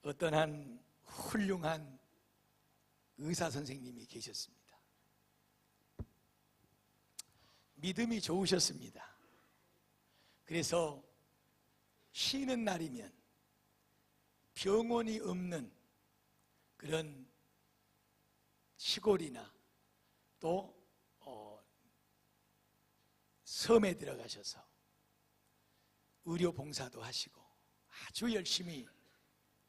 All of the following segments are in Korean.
어떤 한 훌륭한 의사 선생님이 계셨습니다. 믿음이 좋으셨습니다. 그래서 쉬는 날이면 병원이 없는 그런 시골이나 또 섬에 들어가셔서 의료 봉사도 하시고 아주 열심히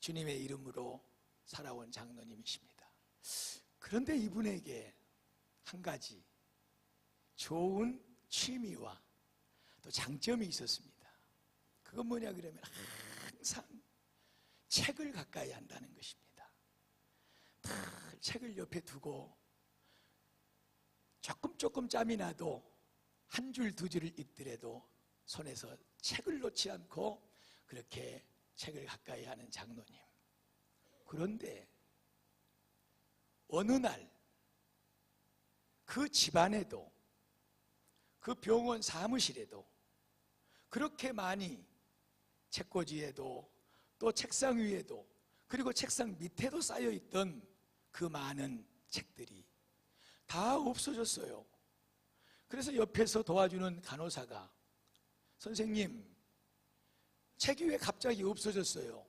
주님의 이름으로 살아온 장로님이십니다. 그런데 이분에게 한 가지 좋은 취미와 또 장점이 있었습니다. 그건 뭐냐 그러면 항상 책을 가까이 한다는 것입니다. 책을 옆에 두고 조금 짬이 나도 한 줄 두 줄을 읽더라도 손에서 책을 놓지 않고 그렇게 책을 가까이 하는 장로님. 그런데 어느 날 그 집안에도 그 병원 사무실에도 그렇게 많이 책꽂이에도 또 책상 위에도 그리고 책상 밑에도 쌓여있던 그 많은 책들이 다 없어졌어요. 그래서 옆에서 도와주는 간호사가 선생님, 책이 왜 갑자기 없어졌어요?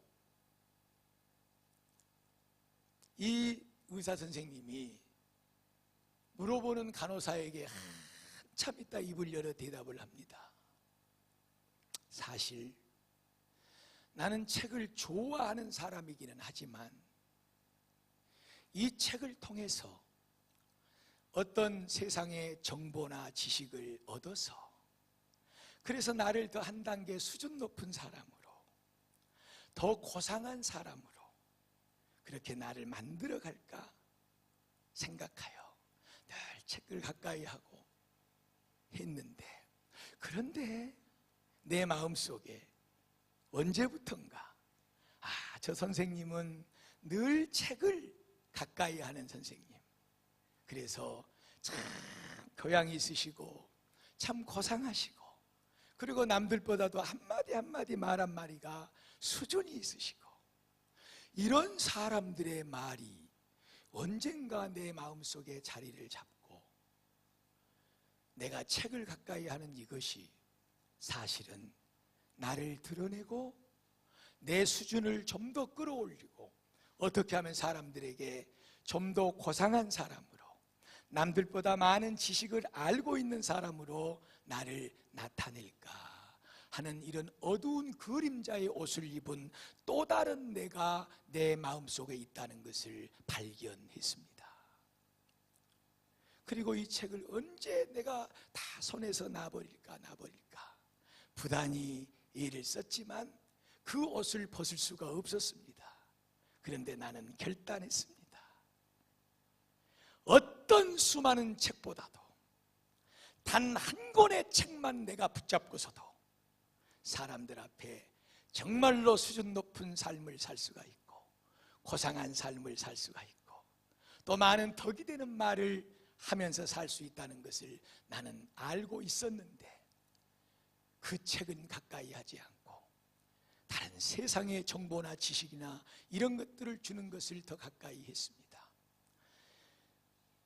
이 의사 선생님이 물어보는 간호사에게 한참 있다 입을 열어 대답을 합니다. 사실 나는 책을 좋아하는 사람이기는 하지만 이 책을 통해서 어떤 세상의 정보나 지식을 얻어서 그래서 나를 더 한 단계 수준 높은 사람으로 더 고상한 사람으로 그렇게 나를 만들어 갈까 생각하여 늘 책을 가까이 하고 했는데, 그런데 내 마음속에 언제부턴가 저 선생님은 늘 책을 가까이 하는 선생님, 그래서 참 교양이 있으시고 참 고상하시고 그리고 남들보다도 한마디 한마디 말 한마디가 수준이 있으시고 이런 사람들의 말이 언젠가 내 마음속에 자리를 잡고 내가 책을 가까이 하는 이것이 사실은 나를 드러내고 내 수준을 좀 더 끌어올리고 어떻게 하면 사람들에게 좀 더 고상한 사람으로 남들보다 많은 지식을 알고 있는 사람으로 나를 나타낼까 하는 이런 어두운 그림자의 옷을 입은 또 다른 내가 내 마음속에 있다는 것을 발견했습니다. 그리고 이 책을 언제 내가 다 손에서 놔버릴까 부단히 일을 썼지만 그 옷을 벗을 수가 없었습니다. 그런데 나는 결단했습니다. 어떤 수많은 책보다도 단 한 권의 책만 내가 붙잡고서도 사람들 앞에 정말로 수준 높은 삶을 살 수가 있고 고상한 삶을 살 수가 있고 또 많은 덕이 되는 말을 하면서 살 수 있다는 것을 나는 알고 있었는데 그 책은 가까이 하지 않고 다른 세상의 정보나 지식이나 이런 것들을 주는 것을 더 가까이 했습니다.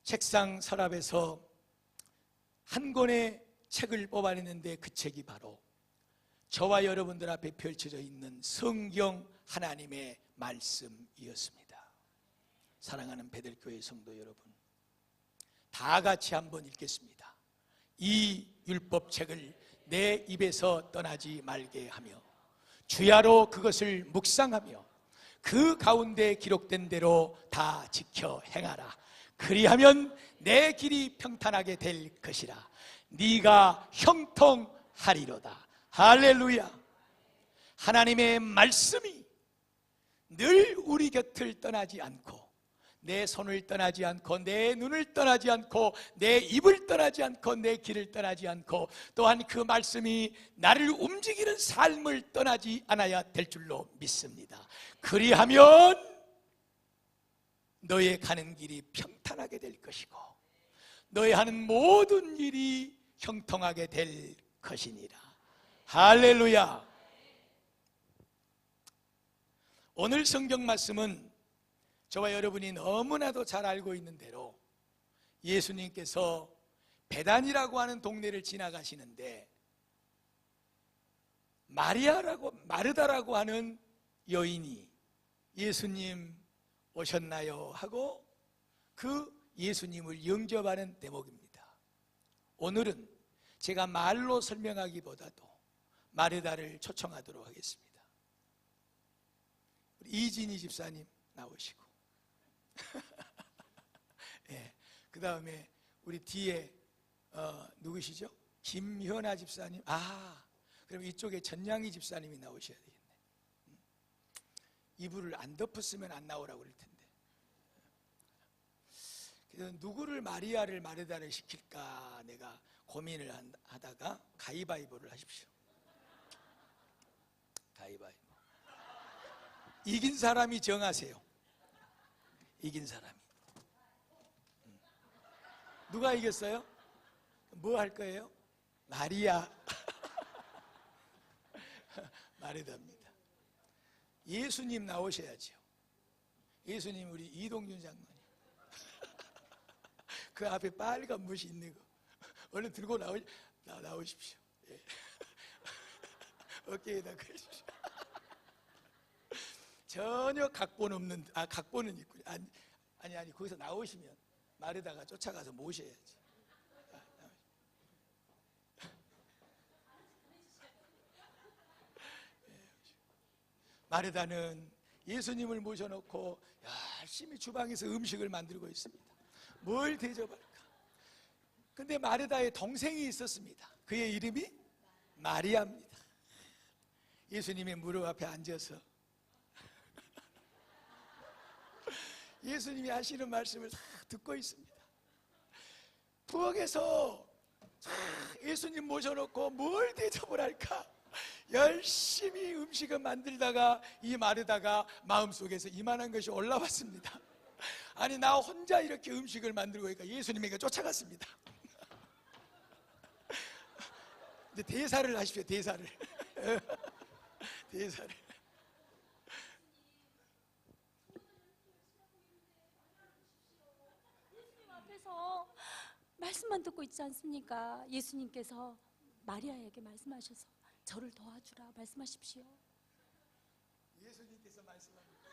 책상 서랍에서 한 권의 책을 뽑아냈는데 그 책이 바로 저와 여러분들 앞에 펼쳐져 있는 성경 하나님의 말씀이었습니다. 사랑하는 베델교회 성도 여러분, 다 같이 한번 읽겠습니다. 이 율법책을 내 입에서 떠나지 말게 하며 주야로 그것을 묵상하며 그 가운데 기록된 대로 다 지켜 행하라. 그리하면 내 길이 평탄하게 될 것이라. 네가 형통하리로다. 할렐루야. 하나님의 말씀이 늘 우리 곁을 떠나지 않고 내 손을 떠나지 않고 내 눈을 떠나지 않고 내 입을 떠나지 않고 내 길을 떠나지 않고 또한 그 말씀이 나를 움직이는 삶을 떠나지 않아야 될 줄로 믿습니다. 그리하면 너의 가는 길이 평탄하게 될 것이고 너의 하는 모든 일이 형통하게 될 것이니라. 할렐루야. 오늘 성경 말씀은 저와 여러분이 너무나도 잘 알고 있는 대로 예수님께서 베단이라고 하는 동네를 지나가시는데 마르다라고 하는 여인이 예수님 오셨나요? 하고 그 예수님을 영접하는 대목입니다. 오늘은 제가 말로 설명하기보다도 마르다를 초청하도록 하겠습니다. 우리 이진희 집사님 나오시고 네, 그 다음에 우리 뒤에 누구시죠? 김현아 집사님. 그럼 이쪽에 전양희 집사님이 나오셔야 되겠네. 이불을 안 덮었으면 안 나오라고 그럴 텐데. 그래서 누구를 마리아를 마르다를 시킬까 내가 고민을 하다가 가위바위보를 하십시오. 가위바위보. 이긴 사람이 정하세요. 이긴 사람이. 누가 이겼어요? 뭐 할 거예요? 마리아. 마르다입니다. 예수님 나오셔야죠. 예수님 우리 이동준 장로님. 그 앞에 빨간 못이 있는 거 얼른 들고 나오십시오. 예. 어깨에다 걸으십시오. 전혀 각본 없는, 각본은 있군요. 아니 거기서 나오시면 마르다가 쫓아가서 모셔야지. 마르다는 예수님을 모셔놓고 열심히 주방에서 음식을 만들고 있습니다. 뭘 대접할까? 근데 마르다의 동생이 있었습니다. 그의 이름이 마리아입니다. 예수님의 무릎 앞에 앉아서 예수님이 하시는 말씀을 다 듣고 있습니다. 부엌에서 예수님 모셔놓고 뭘 대접을 할까? 열심히 음식을 만들다가 이 마르다가 마음속에서 이만한 것이 올라왔습니다. 아니 나 혼자 이렇게 음식을 만들고 있으니까 예수님에게 쫓아갔습니다. 이제 대사를 하십시오. 대사를. 대사를. 예수님 앞에서 말씀만 듣고 있지 않습니까? 예수님께서 마리아에게 말씀하셔서 저를 도와주라 말씀하십시오. 예수님께서 말씀합니다.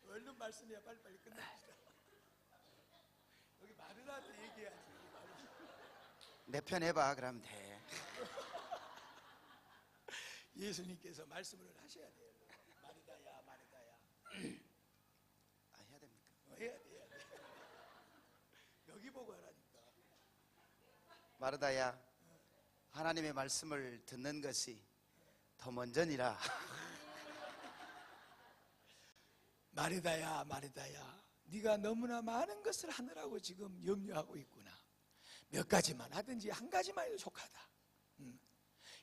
얼른 말씀해야 빨리빨리 끝납시다. 여기 마르다한테 얘기해야지. 내 편 해봐. 그러면 돼. 예수님께서 말씀을 하셔야 돼요. 마르다야 마르다야. 해야 됩니까? 해야 돼. 여기 보고 하라니까. 마르다야, 하나님의 말씀을 듣는 것이 더 먼저니라. 마르다야 마르다야, 네가 너무나 많은 것을 하느라고 지금 염려하고 있구나. 몇 가지만 하든지 한 가지만 해도 족하다.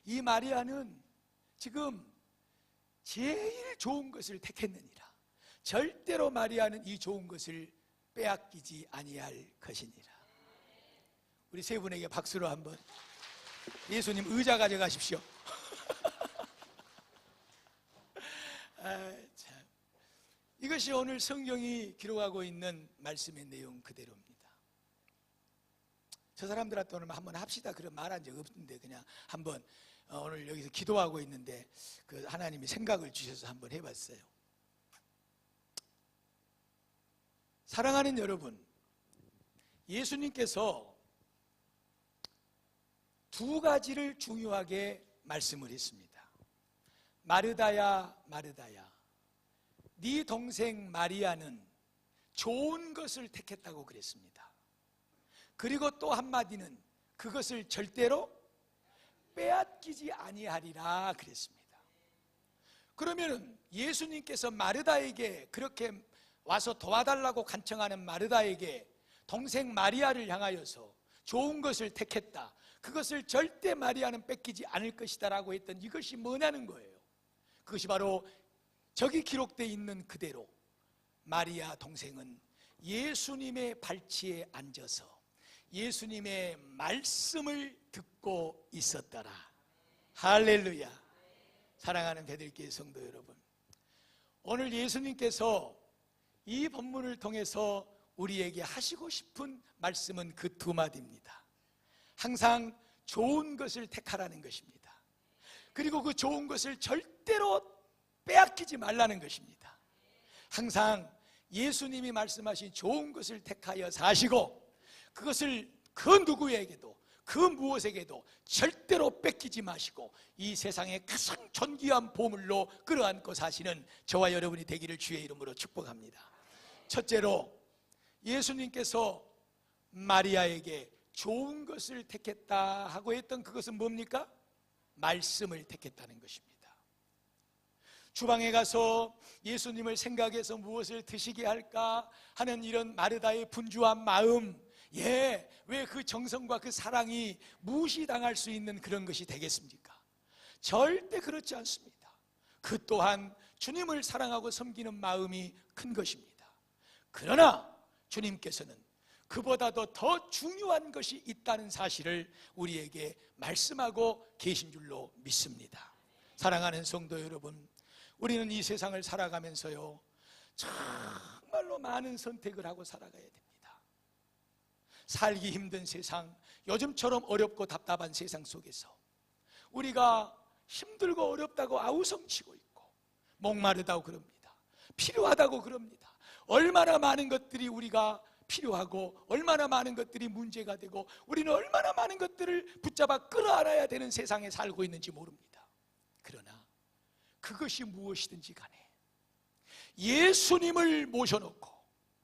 이 마리아는 지금 제일 좋은 것을 택했느니라. 절대로 마리아는 이 좋은 것을 빼앗기지 아니할 것이니라. 우리 세 분에게 박수로 한번. 예수님 의자 가져가십시오. 참. 이것이 오늘 성경이 기록하고 있는 말씀의 내용 그대로입니다. 저 사람들한테 오늘 한번 합시다 그런 말한 적 없는데 그냥 한번 오늘 여기서 기도하고 있는데 그 하나님이 생각을 주셔서 한번 해봤어요. 사랑하는 여러분, 예수님께서 두 가지를 중요하게 말씀을 했습니다. 마르다야 마르다야, 네 동생 마리아는 좋은 것을 택했다고 그랬습니다. 그리고 또 한마디는 그것을 절대로 빼앗기지 아니하리라 그랬습니다. 그러면 예수님께서 마르다에게 그렇게 와서 도와달라고 간청하는 마르다에게 동생 마리아를 향하여서 좋은 것을 택했다, 그것을 절대 마리아는 뺏기지 않을 것이다 라고 했던 이것이 뭐냐는 거예요. 그것이 바로 저기 기록되어 있는 그대로 마리아 동생은 예수님의 발치에 앉아서 예수님의 말씀을 듣고 있었더라. 할렐루야. 사랑하는 베들기의 성도 여러분, 오늘 예수님께서 이 본문을 통해서 우리에게 하시고 싶은 말씀은 그 두 마디입니다. 항상 좋은 것을 택하라는 것입니다. 그리고 그 좋은 것을 절대로 빼앗기지 말라는 것입니다. 항상 예수님이 말씀하신 좋은 것을 택하여 사시고, 그것을 그 누구에게도 그 무엇에게도 절대로 뺏기지 마시고 이 세상의 가장 존귀한 보물로 끌어안고 사시는 저와 여러분이 되기를 주의 이름으로 축복합니다. 첫째로, 예수님께서 마리아에게 좋은 것을 택했다 하고 했던 그것은 뭡니까? 말씀을 택했다는 것입니다. 주방에 가서 예수님을 생각해서 무엇을 드시게 할까 하는 이런 마르다의 분주한 마음, 왜 그 정성과 그 사랑이 무시당할 수 있는 그런 것이 되겠습니까? 절대 그렇지 않습니다. 그 또한 주님을 사랑하고 섬기는 마음이 큰 것입니다. 그러나 주님께서는 그보다도 더 중요한 것이 있다는 사실을 우리에게 말씀하고 계신 줄로 믿습니다. 사랑하는 성도 여러분, 우리는 이 세상을 살아가면서요, 정말로 많은 선택을 하고 살아가야 됩니다. 살기 힘든 세상, 요즘처럼 어렵고 답답한 세상 속에서 우리가 힘들고 어렵다고 아우성치고 있고 목마르다고 그럽니다. 필요하다고 그럽니다. 얼마나 많은 것들이 우리가 필요하고 얼마나 많은 것들이 문제가 되고 우리는 얼마나 많은 것들을 붙잡아 끌어안아야 되는 세상에 살고 있는지 모릅니다. 그러나 그것이 무엇이든지 간에 예수님을 모셔놓고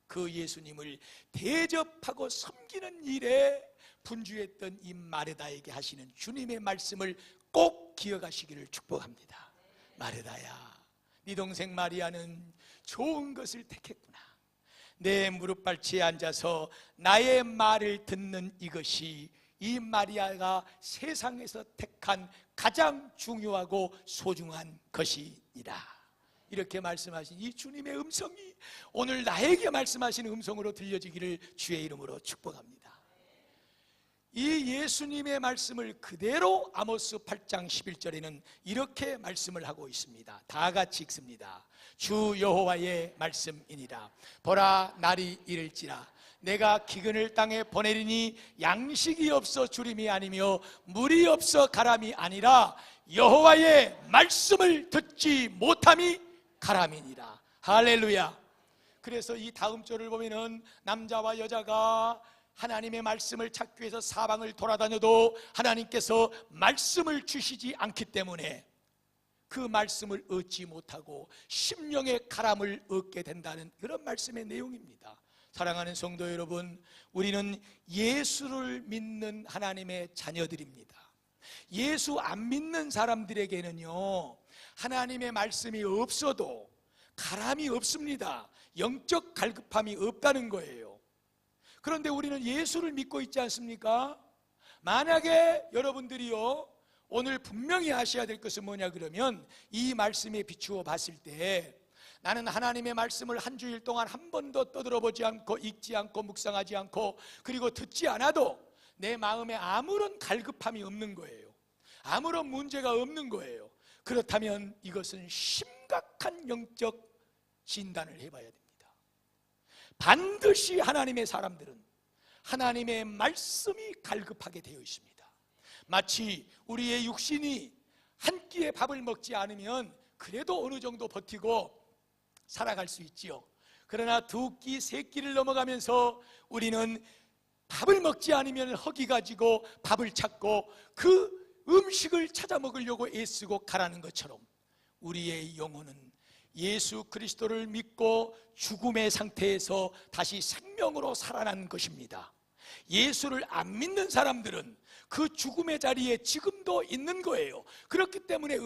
그 예수님을 대접하고 섬기는 일에 분주했던 이 마르다에게 하시는 주님의 말씀을 꼭 기억하시기를 축복합니다. 마르다야, 네 동생 마리아는 좋은 것을 택했구나. 내 무릎발치에 앉아서 나의 말을 듣는 이것이 이 마리아가 세상에서 택한 가장 중요하고 소중한 것이니라. 이렇게 말씀하신 이 주님의 음성이 오늘 나에게 말씀하시는 음성으로 들려지기를 주의 이름으로 축복합니다. 이 예수님의 말씀을 그대로 아모스 8장 11절에는 이렇게 말씀을 하고 있습니다. 다 같이 읽습니다. 주 여호와의 말씀이니라. 보라, 날이 이를지라 내가 기근을 땅에 보내리니 양식이 없어 주림이 아니며 물이 없어 가람이 아니라 여호와의 말씀을 듣지 못함이 가람이니라. 할렐루야. 그래서 이 다음 절을 보면은 남자와 여자가 하나님의 말씀을 찾기 위해서 사방을 돌아다녀도 하나님께서 말씀을 주시지 않기 때문에 그 말씀을 얻지 못하고 심령의 가람을 얻게 된다는 그런 말씀의 내용입니다. 사랑하는 성도 여러분, 우리는 예수를 믿는 하나님의 자녀들입니다. 예수 안 믿는 사람들에게는요, 하나님의 말씀이 없어도 가람이 없습니다. 영적 갈급함이 없다는 거예요. 그런데 우리는 예수를 믿고 있지 않습니까? 만약에 여러분들이요, 오늘 분명히 아셔야 될 것은 뭐냐 그러면 이 말씀에 비추어 봤을 때 나는 하나님의 말씀을 한 주일 동안 한 번도 떠들어보지 않고 읽지 않고 묵상하지 않고 그리고 듣지 않아도 내 마음에 아무런 갈급함이 없는 거예요. 아무런 문제가 없는 거예요. 그렇다면 이것은 심각한 영적 진단을 해봐야 됩니다. 반드시 하나님의 사람들은 하나님의 말씀이 갈급하게 되어 있습니다. 마치 우리의 육신이 한 끼의 밥을 먹지 않으면 그래도 어느 정도 버티고 살아갈 수 있지요. 그러나 두 끼, 세 끼를 넘어가면서 우리는 밥을 먹지 않으면 허기 가지고 밥을 찾고 그 음식을 찾아 먹으려고 애쓰고 가라는 것처럼 우리의 영혼은 예수 그리스도를 믿고 죽음의 상태에서 다시 생명으로 살아난 것입니다. 예수를 안 믿는 사람들은 그 죽음의 자리에 지금도 있는 거예요. 그렇기 때문에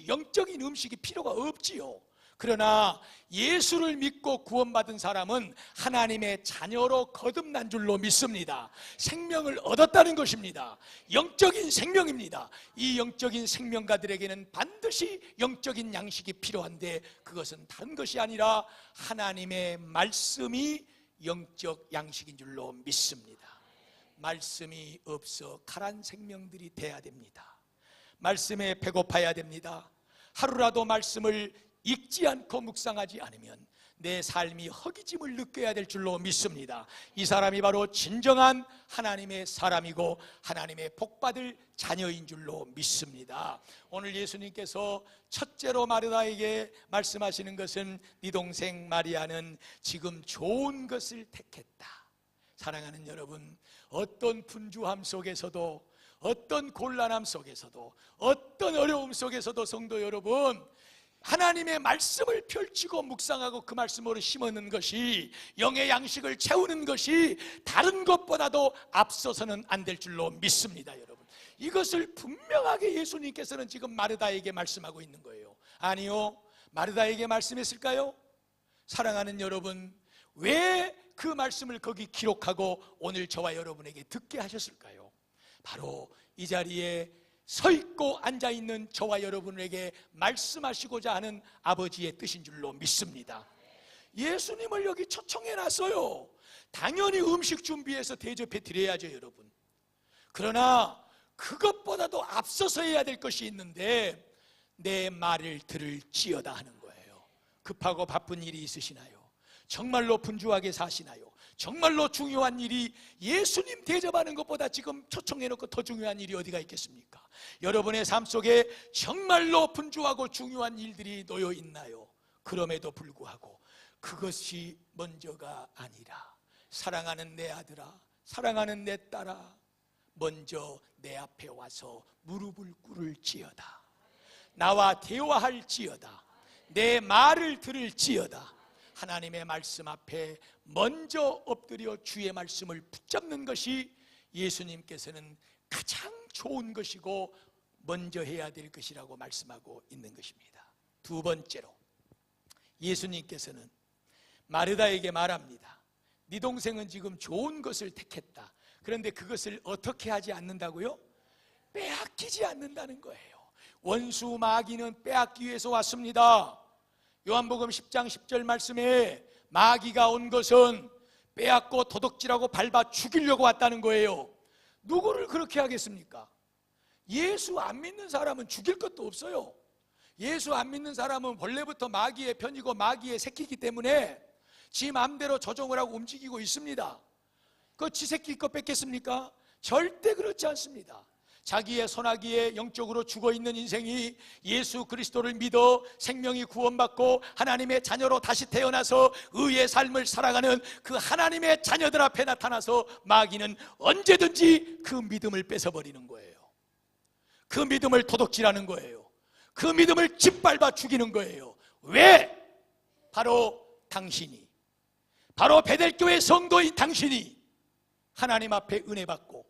영적인 음식이 필요가 없지요. 그러나 예수를 믿고 구원받은 사람은 하나님의 자녀로 거듭난 줄로 믿습니다. 생명을 얻었다는 것입니다. 영적인 생명입니다. 이 영적인 생명가들에게는 반드시 영적인 양식이 필요한데 그것은 다른 것이 아니라 하나님의 말씀이 영적 양식인 줄로 믿습니다. 말씀이 없어 가란 생명들이 돼야 됩니다. 말씀에 배고파야 됩니다. 하루라도 말씀을 읽지 않고 묵상하지 않으면 내 삶이 허기짐을 느껴야 될 줄로 믿습니다. 이 사람이 바로 진정한 하나님의 사람이고 하나님의 복받을 자녀인 줄로 믿습니다. 오늘 예수님께서 첫째로 마르다에게 말씀하시는 것은 네 동생 마리아는 지금 좋은 것을 택했다. 사랑하는 여러분, 어떤 분주함 속에서도, 어떤 곤란함 속에서도, 어떤 어려움 속에서도 성도 여러분, 하나님의 말씀을 펼치고 묵상하고 그 말씀으로 심어는 것이, 영의 양식을 채우는 것이 다른 것보다도 앞서서는 안 될 줄로 믿습니다. 여러분, 이것을 분명하게 예수님께서는 지금 마르다에게 말씀하고 있는 거예요. 아니요, 마르다에게 말씀했을까요? 사랑하는 여러분, 왜 그 말씀을 거기 기록하고 오늘 저와 여러분에게 듣게 하셨을까요? 바로 이 자리에 서 있고 앉아 있는 저와 여러분에게 말씀하시고자 하는 아버지의 뜻인 줄로 믿습니다. 예수님을 여기 초청해 놨어요. 당연히 음식 준비해서 대접해 드려야죠, 여러분. 그러나 그것보다도 앞서서 해야 될 것이 있는데 내 말을 들을지어다 하는 거예요. 급하고 바쁜 일이 있으시나요? 정말로 분주하게 사시나요? 정말로 중요한 일이 예수님 대접하는 것보다 지금 초청해놓고 더 중요한 일이 어디가 있겠습니까? 여러분의 삶 속에 정말로 분주하고 중요한 일들이 놓여 있나요? 그럼에도 불구하고 그것이 먼저가 아니라 사랑하는 내 아들아, 사랑하는 내 딸아, 먼저 내 앞에 와서 무릎을 꿇을지어다, 나와 대화할지어다, 내 말을 들을지어다, 하나님의 말씀 앞에 먼저 엎드려 주의 말씀을 붙잡는 것이 예수님께서는 가장 좋은 것이고 먼저 해야 될 것이라고 말씀하고 있는 것입니다. 두 번째로 예수님께서는 마르다에게 말합니다. 네 동생은 지금 좋은 것을 택했다. 그런데 그것을 어떻게 하지 않는다고요? 빼앗기지 않는다는 거예요. 원수 마귀는 빼앗기 위해서 왔습니다. 요한복음 10장 10절 말씀에 마귀가 온 것은 빼앗고 도둑질하고 밟아 죽이려고 왔다는 거예요. 누구를 그렇게 하겠습니까? 예수 안 믿는 사람은 죽일 것도 없어요. 예수 안 믿는 사람은 원래부터 마귀의 편이고 마귀의 새끼이기 때문에 지 마음대로 조종을 하고 움직이고 있습니다. 그 지 새끼 거 뺏겠습니까? 절대 그렇지 않습니다. 자기의 손아귀에 영적으로 죽어있는 인생이 예수 그리스도를 믿어 생명이 구원받고 하나님의 자녀로 다시 태어나서 의의 삶을 살아가는 그 하나님의 자녀들 앞에 나타나서 마귀는 언제든지 그 믿음을 뺏어버리는 거예요. 그 믿음을 도둑질하는 거예요. 그 믿음을 짓밟아 죽이는 거예요. 왜? 바로 당신이, 바로 베델교회 성도인 당신이 하나님 앞에 은혜 받고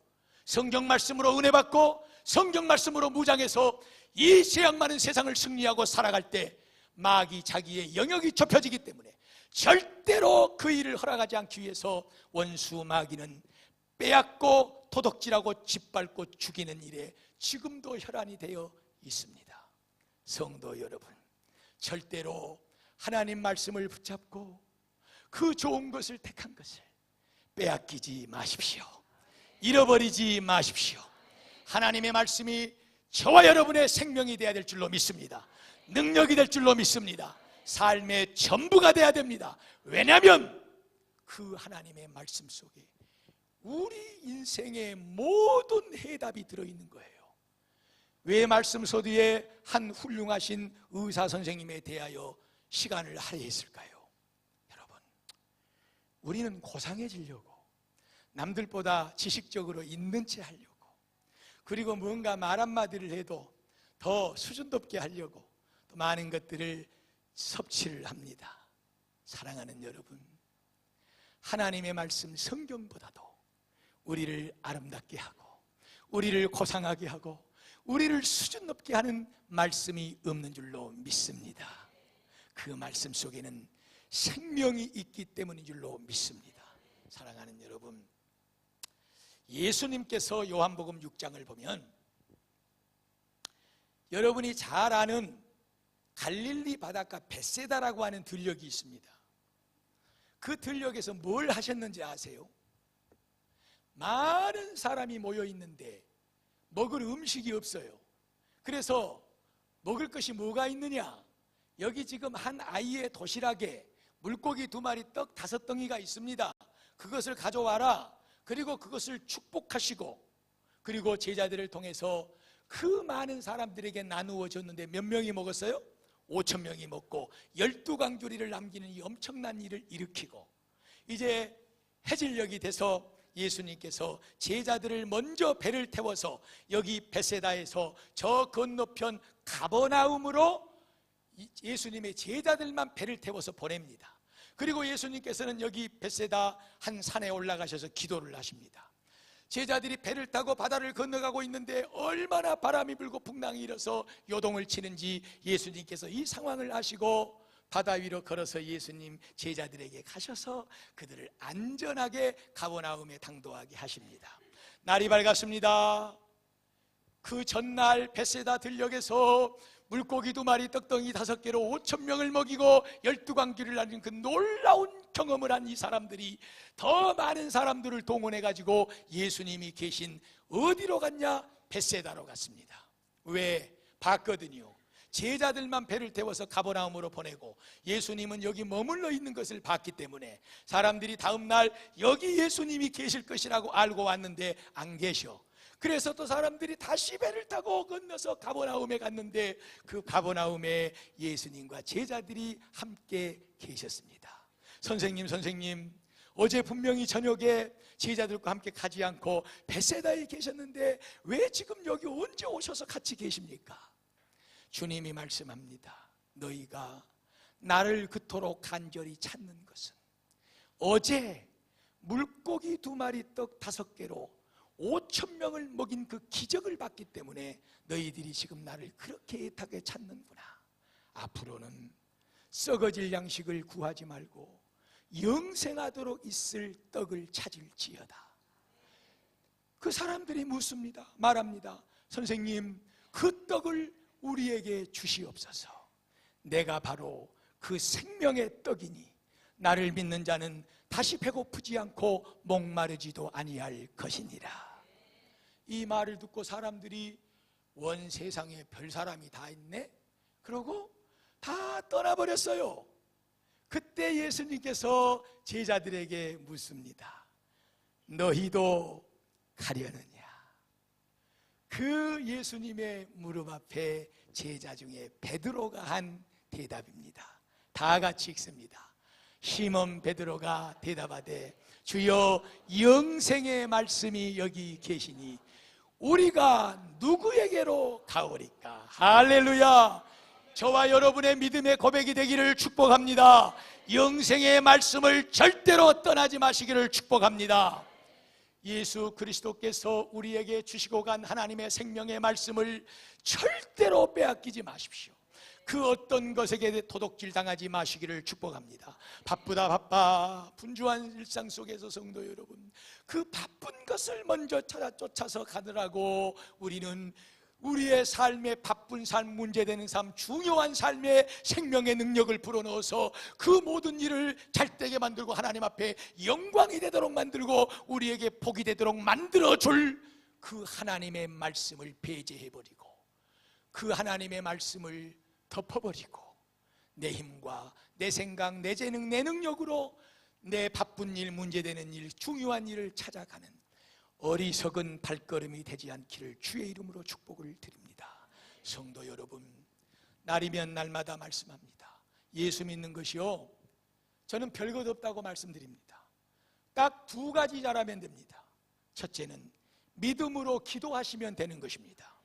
성경 말씀으로 은혜 받고 성경 말씀으로 무장해서 이 죄악 많은 세상을 승리하고 살아갈 때 마귀 자기의 영역이 좁혀지기 때문에 절대로 그 일을 허락하지 않기 위해서 원수 마귀는 빼앗고 도둑질하고 짓밟고 죽이는 일에 지금도 혈안이 되어 있습니다. 성도 여러분, 절대로 하나님 말씀을 붙잡고 그 좋은 것을 택한 것을 빼앗기지 마십시오. 잃어버리지 마십시오. 하나님의 말씀이 저와 여러분의 생명이 되어야 될 줄로 믿습니다. 능력이 될 줄로 믿습니다. 삶의 전부가 되어야 됩니다. 왜냐하면 그 하나님의 말씀 속에 우리 인생의 모든 해답이 들어있는 거예요. 왜 말씀 서두에 한 훌륭하신 의사 선생님에 대하여 시간을 할애했을까요? 여러분, 우리는 고상해지려고, 남들보다 지식적으로 있는 채 하려고, 그리고 뭔가 말 한마디를 해도 더 수준 높게 하려고 또 많은 것들을 섭취를 합니다. 사랑하는 여러분, 하나님의 말씀 성경보다도 우리를 아름답게 하고 우리를 고상하게 하고 우리를 수준 높게 하는 말씀이 없는 줄로 믿습니다. 그 말씀 속에는 생명이 있기 때문인 줄로 믿습니다. 사랑하는 여러분, 예수님께서 요한복음 6장을 보면 여러분이 잘 아는 갈릴리 바닷가 벳세다라고 하는 들녘이 있습니다. 그 들녘에서 뭘 하셨는지 아세요? 많은 사람이 모여 있는데 먹을 음식이 없어요. 그래서 먹을 것이 뭐가 있느냐? 여기 지금 한 아이의 도시락에 물고기 2마리 떡 5덩이가 있습니다. 그것을 가져와라. 그리고 그것을 축복하시고, 그리고 제자들을 통해서 그 많은 사람들에게 나누어 줬는데 몇 명이 먹었어요? 5,000명이 먹고 12광주리를 남기는 이 엄청난 일을 일으키고, 이제 해질녘이 돼서 예수님께서 제자들을 먼저 배를 태워서 여기 베세다에서 저 건너편 가버나움으로 예수님의 제자들만 배를 태워서 보냅니다. 그리고 예수님께서는 여기 베세다 한 산에 올라가셔서 기도를 하십니다. 제자들이 배를 타고 바다를 건너가고 있는데 얼마나 바람이 불고 풍랑이 일어서 요동을 치는지 예수님께서 이 상황을 아시고 바다 위로 걸어서 예수님 제자들에게 가셔서 그들을 안전하게 가버나움에 당도하게 하십니다. 날이 밝았습니다. 그 전날 베세다 들녘에서 물고기 2마리 떡덩이 5개로 5,000명을 먹이고 12광주리를 나눈 그 놀라운 경험을 한 이 사람들이 더 많은 사람들을 동원해 가지고 예수님이 계신 어디로 갔냐? 베세다로 갔습니다. 왜? 봤거든요. 제자들만 배를 태워서 가버나움으로 보내고 예수님은 여기 머물러 있는 것을 봤기 때문에 사람들이 다음 날 여기 예수님이 계실 것이라고 알고 왔는데 안 계셔. 그래서 또 사람들이 다시 배를 타고 건너서 가버나움에 갔는데 그 가버나움에 예수님과 제자들이 함께 계셨습니다. 선생님, 어제 분명히 저녁에 제자들과 함께 가지 않고 베세다에 계셨는데 왜 지금 여기 언제 오셔서 같이 계십니까? 주님이 말씀합니다. 너희가 나를 그토록 간절히 찾는 것은 어제 물고기 2마리 떡 5개로 5,000명을 먹인 그 기적을 봤기 때문에 너희들이 지금 나를 그렇게 애타게 찾는구나. 앞으로는 썩어질 양식을 구하지 말고 영생하도록 있을 떡을 찾을지어다. 그 사람들이 묻습니다. 말합니다. 선생님, 그 떡을 우리에게 주시옵소서. 내가 바로 그 생명의 떡이니 나를 믿는 자는 다시 배고프지 않고 목마르지도 아니할 것이니라. 이 말을 듣고 사람들이 원 세상에 별 사람이 다 있네? 그러고 다 떠나버렸어요. 그때 예수님께서 제자들에게 묻습니다. 너희도 가려느냐? 그 예수님의 무릎 앞에 제자 중에 베드로가 한 대답입니다. 다 같이 읽습니다. 시몬 베드로가 대답하되 주여 영생의 말씀이 여기 계시니 우리가 누구에게로 가오리까? 할렐루야. 저와 여러분의 믿음의 고백이 되기를 축복합니다. 영생의 말씀을 절대로 떠나지 마시기를 축복합니다. 예수 그리스도께서 우리에게 주시고 간 하나님의 생명의 말씀을 절대로 빼앗기지 마십시오. 그 어떤 것에게 도둑질 당하지 마시기를 축복합니다. 바빠 분주한 일상 속에서 성도 여러분, 그 바쁜 것을 먼저 쫓아서 가느라고 우리는 우리의 삶의 바쁜 삶, 문제되는 삶, 중요한 삶의 생명의 능력을 불어넣어서 그 모든 일을 잘되게 만들고 하나님 앞에 영광이 되도록 만들고 우리에게 복이 되도록 만들어줄 그 하나님의 말씀을 배제해버리고 그 하나님의 말씀을 덮어버리고 내 힘과 내 생각, 내 재능, 내 능력으로 내 바쁜 일, 문제되는 일, 중요한 일을 찾아가는 어리석은 발걸음이 되지 않기를 주의 이름으로 축복을 드립니다. 성도 여러분, 날이면 날마다 말씀합니다. 예수 믿는 것이요, 저는 별것 없다고 말씀드립니다. 딱 2가지 잘하면 됩니다. 첫째는 믿음으로 기도하시면 되는 것입니다.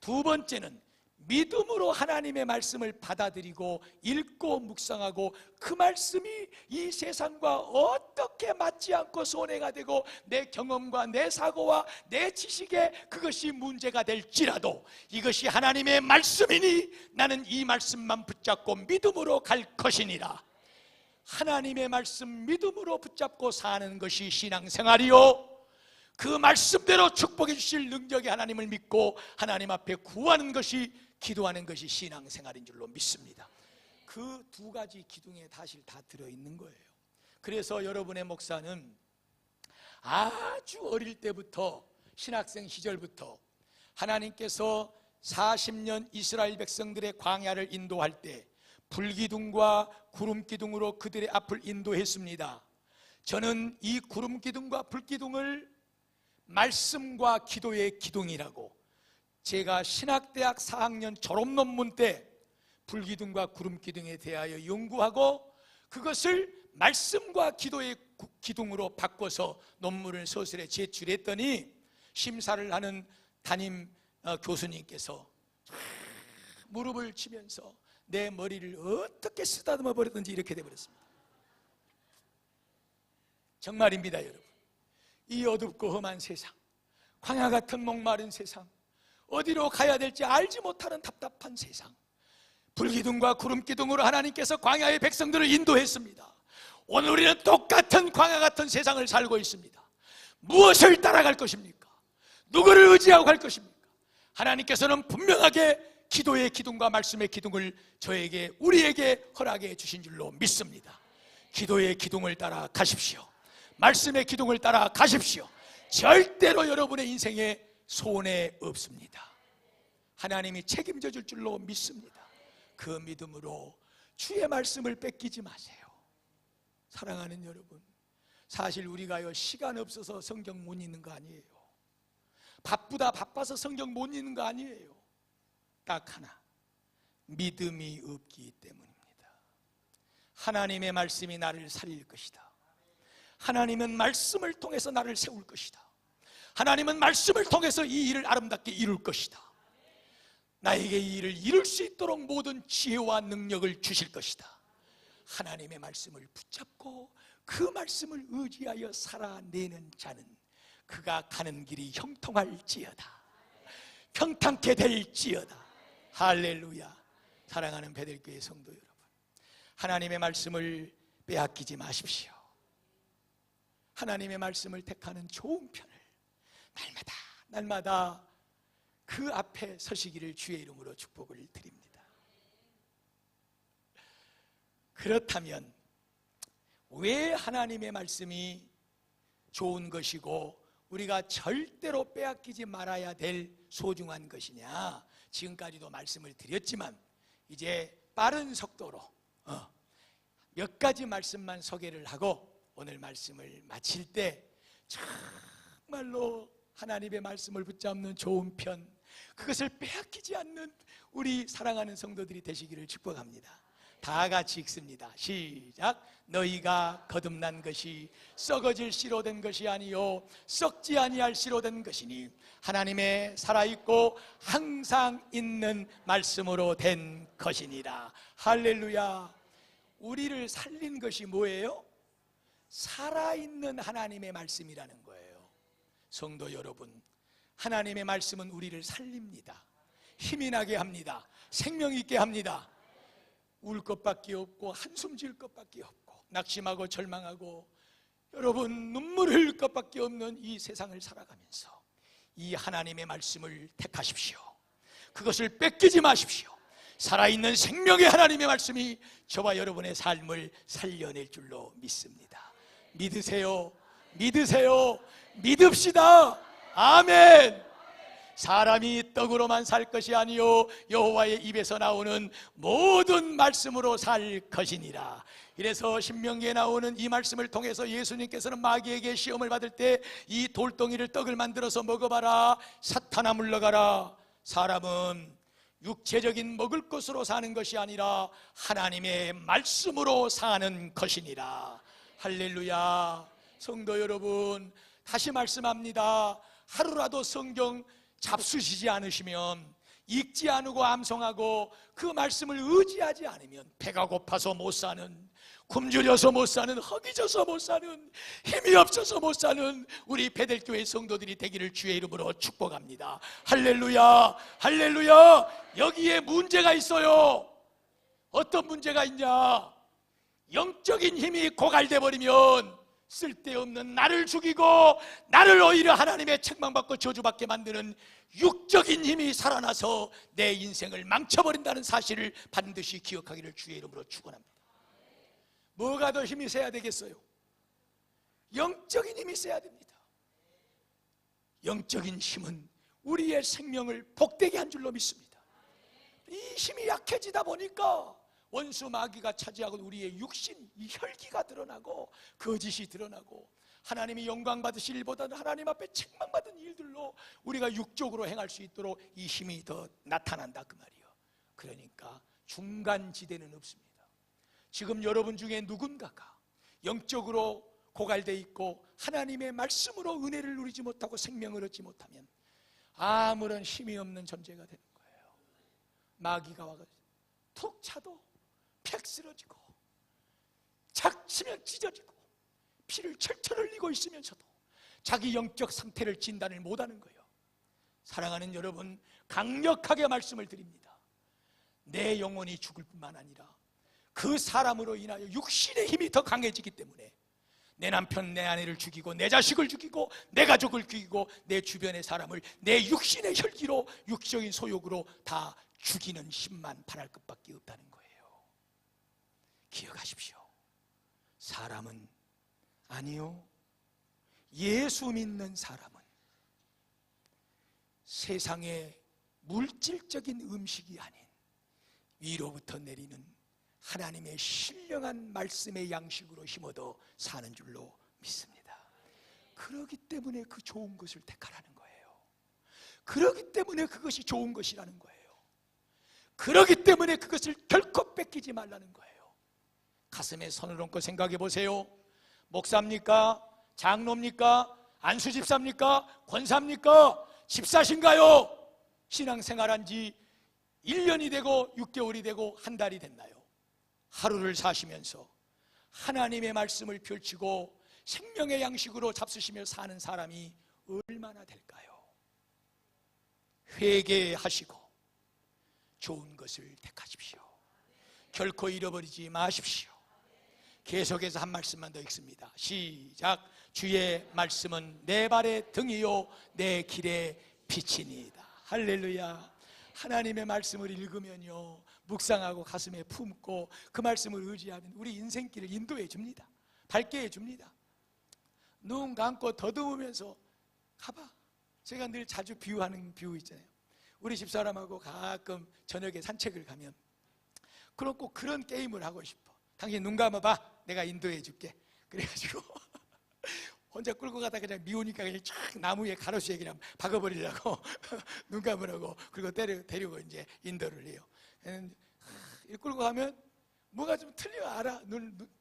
2번째는 믿음으로 하나님의 말씀을 받아들이고 읽고 묵상하고 그 말씀이 이 세상과 어떻게 맞지 않고 손해가 되고 내 경험과 내 사고와 내 지식에 그것이 문제가 될지라도 이것이 하나님의 말씀이니 나는 이 말씀만 붙잡고 믿음으로 갈 것이니라. 하나님의 말씀 믿음으로 붙잡고 사는 것이 신앙생활이요, 그 말씀대로 축복해 주실 능력의 하나님을 믿고 하나님 앞에 구하는 것이, 기도하는 것이 신앙생활인 줄로 믿습니다. 그 2가지 기둥에 사실 다 들어있는 거예요. 그래서 여러분의 목사는 아주 어릴 때부터, 신학생 시절부터 하나님께서 40년 이스라엘 백성들의 광야를 인도할 때 불기둥과 구름기둥으로 그들의 앞을 인도했습니다. 저는 이 구름기둥과 불기둥을 말씀과 기도의 기둥이라고, 제가 신학대학 4학년 졸업논문 때 불기둥과 구름기둥에 대하여 연구하고 그것을 말씀과 기도의 기둥으로 바꿔서 논문을 서술에 제출했더니 심사를 하는 담임 교수님께서 무릎을 치면서 내 머리를 어떻게 쓰다듬어 버렸든지 이렇게 되어버렸습니다. 정말입니다, 여러분. 이 어둡고 험한 세상, 광야 같은 목마른 세상, 어디로 가야 될지 알지 못하는 답답한 세상, 불기둥과 구름기둥으로 하나님께서 광야의 백성들을 인도했습니다. 오늘 우리는 똑같은 광야 같은 세상을 살고 있습니다. 무엇을 따라갈 것입니까? 누구를 의지하고 갈 것입니까? 하나님께서는 분명하게 기도의 기둥과 말씀의 기둥을 저에게, 우리에게 허락해 주신 줄로 믿습니다. 기도의 기둥을 따라 가십시오. 말씀의 기둥을 따라 가십시오. 절대로 여러분의 인생에 손해 없습니다. 하나님이 책임져 줄 줄로 믿습니다. 그 믿음으로 주의 말씀을 뺏기지 마세요. 사랑하는 여러분, 사실 우리가요, 시간 없어서 성경 못 읽는 거 아니에요. 바빠서 성경 못 읽는 거 아니에요. 딱 하나, 믿음이 없기 때문입니다. 하나님의 말씀이 나를 살릴 것이다. 하나님은 말씀을 통해서 나를 세울 것이다. 하나님은 말씀을 통해서 이 일을 아름답게 이룰 것이다. 나에게 이 일을 이룰 수 있도록 모든 지혜와 능력을 주실 것이다. 하나님의 말씀을 붙잡고 그 말씀을 의지하여 살아내는 자는 그가 가는 길이 형통할지어다. 평탄케 될지어다. 할렐루야. 사랑하는 베들교회 성도 여러분, 하나님의 말씀을 빼앗기지 마십시오. 하나님의 말씀을 택하는 좋은 편을 날마다 그 앞에 서시기를 주의 이름으로 축복을 드립니다. 그렇다면 왜 하나님의 말씀이 좋은 것이고 우리가 절대로 빼앗기지 말아야 될 소중한 것이냐? 지금까지도 말씀을 드렸지만 이제 빠른 속도로 몇 가지 말씀만 소개를 하고 오늘 말씀을 마칠 때 정말로 하나님의 말씀을 붙잡는 좋은 편, 그것을 빼앗기지 않는 우리 사랑하는 성도들이 되시기를 축복합니다. 다 같이 읽습니다. 시작. 너희가 거듭난 것이 썩어질 씨로 된 것이 아니요 썩지 아니할 씨로 된 것이니 하나님의 살아있고 항상 있는 말씀으로 된 것이니라. 할렐루야. 우리를 살린 것이 뭐예요? 살아있는 하나님의 말씀이라는 거예요. 성도 여러분, 하나님의 말씀은 우리를 살립니다. 힘이 나게 합니다. 생명 있게 합니다. 울 것밖에 없고 한숨 지을 것밖에 없고 낙심하고 절망하고 여러분 눈물 흘릴 것밖에 없는 이 세상을 살아가면서 이 하나님의 말씀을 택하십시오. 그것을 뺏기지 마십시오. 살아있는 생명의 하나님의 말씀이 저와 여러분의 삶을 살려낼 줄로 믿습니다. 믿으세요. 믿으세요. 믿읍시다. 아멘. 사람이 떡으로만 살 것이 아니요 여호와의 입에서 나오는 모든 말씀으로 살 것이니라. 이래서 신명기에 나오는 이 말씀을 통해서 예수님께서는 마귀에게 시험을 받을 때 이 돌덩이를 떡을 만들어서 먹어봐라, 사탄아 물러가라. 사람은 육체적인 먹을 것으로 사는 것이 아니라 하나님의 말씀으로 사는 것이니라. 할렐루야. 성도 여러분, 다시 말씀합니다. 하루라도 성경 잡수시지 않으시면, 읽지 않고 암송하고 그 말씀을 의지하지 않으면 배가 고파서 못 사는, 굶주려서 못 사는, 허기져서 못 사는, 힘이 없어서 못 사는 우리 베델교회 성도들이 되기를 주의 이름으로 축복합니다. 할렐루야. 할렐루야. 여기에 문제가 있어요. 어떤 문제가 있냐? 영적인 힘이 고갈돼 버리면 쓸데없는 나를 죽이고 나를 오히려 하나님의 책망받고 저주받게 만드는 육적인 힘이 살아나서 내 인생을 망쳐버린다는 사실을 반드시 기억하기를 주의 이름으로 축원합니다. 뭐가 더 힘이 세야 되겠어요? 영적인 힘이 세야 됩니다. 영적인 힘은 우리의 생명을 복되게 한 줄로 믿습니다. 이 힘이 약해지다 보니까 원수 마귀가 차지하고 우리의 육신, 이 혈기가 드러나고 거짓이 드러나고 하나님이 영광 받으실 일보다는 하나님 앞에 책망받은 일들로 우리가 육적으로 행할 수 있도록 이 힘이 더 나타난다 그 말이요. 그러니까 중간지대는 없습니다. 지금 여러분 중에 누군가가 영적으로 고갈되어 있고 하나님의 말씀으로 은혜를 누리지 못하고 생명을 얻지 못하면 아무런 힘이 없는 존재가 되는 거예요. 마귀가 와서 툭 차도 팩 쓰러지고 착 치면 찢어지고 피를 철철 흘리고 있으면서도 자기 영적 상태를 진단을 못하는 거예요. 사랑하는 여러분, 강력하게 말씀을 드립니다. 내 영혼이 죽을 뿐만 아니라 그 사람으로 인하여 육신의 힘이 더 강해지기 때문에 내 남편, 내 아내를 죽이고 내 자식을 죽이고 내 가족을 죽이고 내 주변의 사람을 내 육신의 혈기로 육적인 소욕으로 다 죽이는 힘만 바랄 것밖에 없다는 거예요. 기억하십시오. 사람은 아니요, 예수 믿는 사람은 세상의 물질적인 음식이 아닌 위로부터 내리는 하나님의 신령한 말씀의 양식으로 힘어도 사는 줄로 믿습니다. 그렇기 때문에 그 좋은 것을 택하라는 거예요. 그렇기 때문에 그것이 좋은 것이라는 거예요. 그렇기 때문에 그것을 결코 뺏기지 말라는 거예요. 가슴에 손을 얹고 생각해 보세요. 목사입니까? 장로입니까? 안수집사입니까? 권사입니까? 집사신가요? 신앙생활한 지 1년이 되고 6개월이 되고 한 달이 됐나요? 하루를 사시면서 하나님의 말씀을 펼치고 생명의 양식으로 잡수시며 사는 사람이 얼마나 될까요? 회개하시고 좋은 것을 택하십시오. 결코 잃어버리지 마십시오. 계속해서 한 말씀만 더 읽습니다. 시작. 주의 말씀은 내 발의 등이요 내 길의 빛이니이다. 할렐루야. 하나님의 말씀을 읽으면요, 묵상하고 가슴에 품고 그 말씀을 의지하면 우리 인생길을 인도해 줍니다. 밝게 해 줍니다. 눈 감고 더듬으면서 가봐. 제가 늘 자주 비유하는 비유 있잖아요. 우리 집사람하고 가끔 저녁에 산책을 가면 그렇고 그런 게임을 하고 싶어. 당신 눈 감아봐. 내가 인도해 줄게. 그래가지고 혼자 끌고 가다 그냥 미우니까 그냥 쫙 나무에 가로수에 그냥 박아버리려고 눈 감으라고. 그리고 데리고 이제 인도를 해요. 끌고 가면 뭐가 좀 틀려 알아.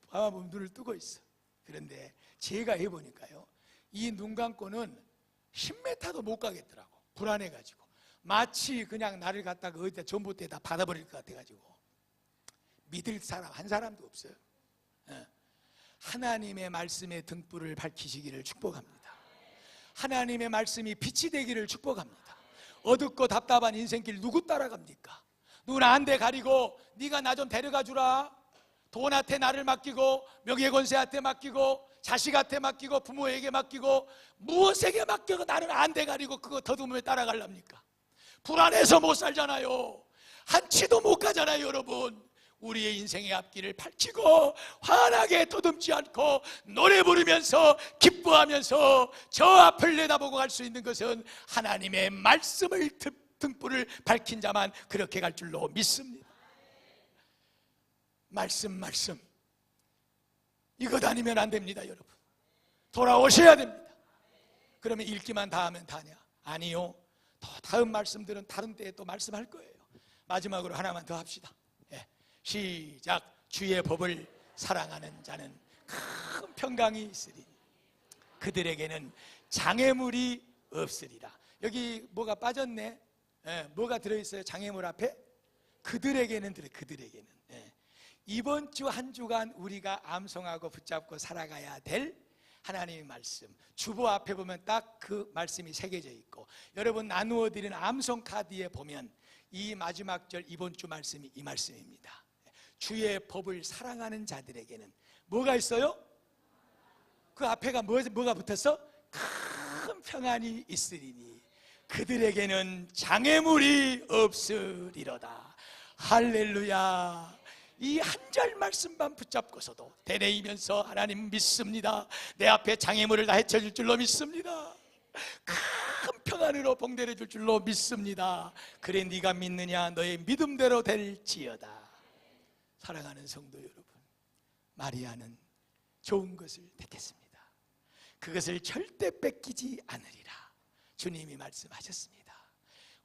봐보면 눈을 뜨고 있어. 그런데 제가 해보니까요, 이 눈 감고는 10m도 못 가겠더라고. 불안해가지고 마치 그냥 나를 갖다가 어디다 전봇대에다 받아버릴 것 같아가지고 믿을 사람 한 사람도 없어요. 하나님의 말씀의 등불을 밝히시기를 축복합니다. 하나님의 말씀이 빛이 되기를 축복합니다. 어둡고 답답한 인생길 누구 따라갑니까? 눈 한 대 가리고 네가 나 좀 데려가 주라. 돈한테 나를 맡기고 명예권세한테 맡기고 자식한테 맡기고 부모에게 맡기고 무엇에게 맡기고 나를 안 대 가리고 그거 더듬으며 따라가랍니까? 불안해서 못 살잖아요. 한치도 못 가잖아요. 여러분, 우리의 인생의 앞길을 밝히고 환하게 더듬지 않고 노래 부르면서 기뻐하면서 저 앞을 내다보고 갈 수 있는 것은 하나님의 말씀을 등불을 밝힌 자만 그렇게 갈 줄로 믿습니다. 말씀 이것 아니면 안 됩니다. 여러분, 돌아오셔야 됩니다. 그러면 읽기만 다 하면 다냐? 아니요, 더 다음 말씀들은 다른 때에 또 말씀할 거예요. 마지막으로 하나만 더 합시다. 시작. 주의 법을 사랑하는 자는 큰 평강이 있으리니 그들에게는 장애물이 없으리라. 여기 뭐가 빠졌네. 뭐가 들어있어요? 장애물 앞에? 그들에게는 그들에게는. 이번 주 한 주간 우리가 암송하고 붙잡고 살아가야 될 하나님의 말씀, 주보 앞에 보면 딱 그 말씀이 새겨져 있고, 여러분 나누어 드린 암송 카드에 보면 이 마지막 절 이번 주 말씀이 이 말씀입니다. 주의 법을 사랑하는 자들에게는 뭐가 있어요? 그 앞에가 뭐가 붙었어? 큰 평안이 있으리니 그들에게는 장애물이 없으리로다. 할렐루야. 이 한 절 말씀만 붙잡고서도 되뇌이면서 하나님 믿습니다. 내 앞에 장애물을 다 헤쳐줄 줄로 믿습니다. 큰 평안으로 봉대해 줄 줄로 믿습니다. 그래 네가 믿느냐? 너의 믿음대로 될지어다. 사랑하는 성도 여러분, 마리아는 좋은 것을 택했습니다. 그것을 절대 뺏기지 않으리라 주님이 말씀하셨습니다.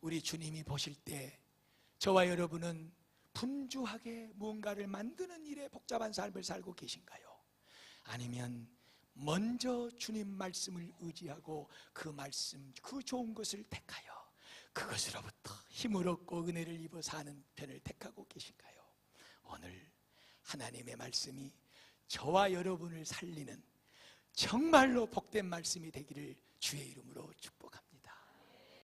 우리 주님이 보실 때 저와 여러분은 분주하게 무언가를 만드는 일에 복잡한 삶을 살고 계신가요? 아니면 먼저 주님 말씀을 의지하고 그 말씀, 그 좋은 것을 택하여 그것으로부터 힘을 얻고 은혜를 입어 사는 편을 택하고 계신가요? 오늘 하나님의 말씀이 저와 여러분을 살리는 정말로 복된 말씀이 되기를 주의 이름으로 축복합니다.